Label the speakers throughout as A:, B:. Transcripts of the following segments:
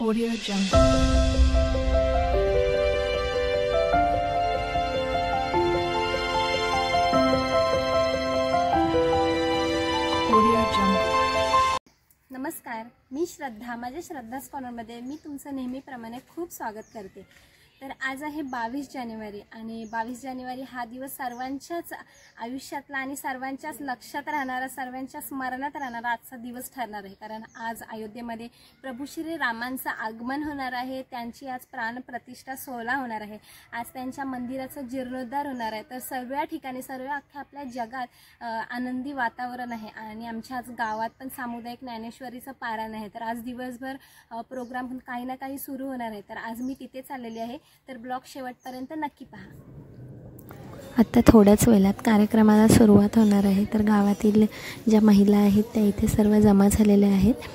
A: Audio Jungle.
B: नमस्कार, मी श्रद्धा. माझ्या श्रद्धाच कॉर्नरमध्ये मी तुमचं नेहमीप्रमाणे खूप स्वागत करते. तर आज आहे 22 जानेवारी आणि 22 जानेवारी हा दिवस सर्वांच्याच आयुष्यातला आणि सर्वांच्याच लक्षात राहणारा, सर्वांच्या स्मरणात राहणारा आजचा दिवस ठरणार आहे. कारण आज अयोध्येमध्ये प्रभू श्री रामांचं आगमन होणार आहे. त्यांची आज प्राणप्रतिष्ठा सोहळा होणार आहे. आज त्यांच्या मंदिराचा जीर्णोद्धार होणार आहे. तर सर्व ठिकाणी, सर्व अख्ख्या आपल्या जगात आनंदी वातावरण आहे आणि आमच्या आज गावात पण सामुदायिक ज्ञानेश्वरीचं पारायण आहे. तर आज दिवसभर प्रोग्राम काही ना काही सुरू होणार आहे. तर आज मी तिथे चाललेली आहे. तर ब्लॉग शेवटपर्यंत नक्की पहा.
C: आता थोड्याच वेळात कार्यक्रमाला सुरुवात होणार आहे. तर गावातील ज्या महिला आहेत त्या इथे सर्व जमा झालेल्या आहेत.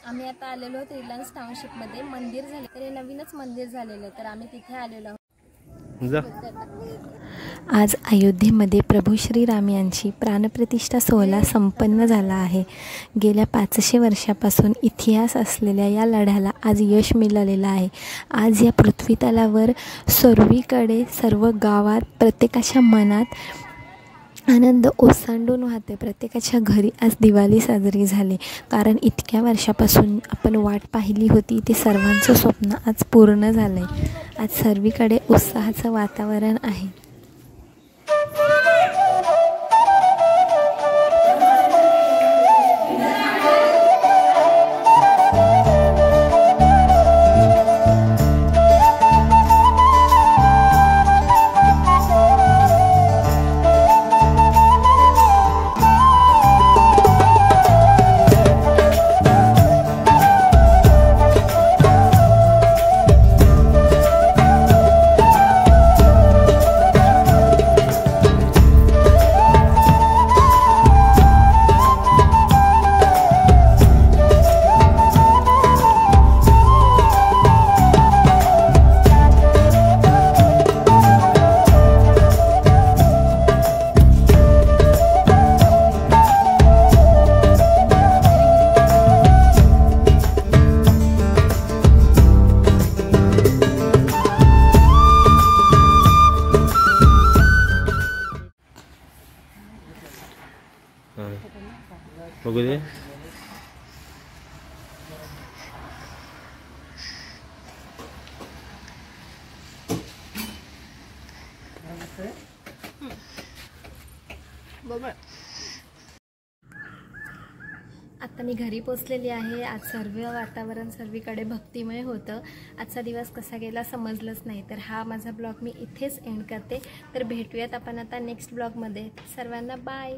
B: आम्ही आता आलेलो आहोत रिलायन्स टाउनशिपमध्ये. मंदिर झाले तर हे नवीनच मंदिर झालेलं आहे. तर आम्ही तिथे आलेलो आहोत.
C: आज अयोध्येमध्ये प्रभू श्रीराम यांची प्राणप्रतिष्ठा सोहळा संपन्न झाला आहे. गेल्या 500 वर्षापासून इतिहास असलेल्या या लढ्याला आज यश मिळालेलं आहे. आज या पृथ्वीतलावर सर्वीकडे, सर्व गावात, प्रत्येकाच्या मनात आनंद ओसांडून वाहते. प्रत्येकाच्या घरी आज दिवाळी साजरी झाली. कारण इतक्या वर्षापासून आपण वाट पाहिली होती, ते सर्वांचं स्वप्न आज पूर्ण झालं आहे. आज सर्वीकडे उत्साहाचं वातावरण आहे.
D: बघू दे.
B: आता मी घरी पोचलेली आहे. आज सर्व वातावरण सर्वीकडे भक्तिमय होतं. आजचा दिवस कसा गेला समजलंच नाही. तर हा माझा ब्लॉग मी इथेच एंड करते. तर भेटूयात आपण आता नेक्स्ट ब्लॉगमध्ये. सर्वांना बाय.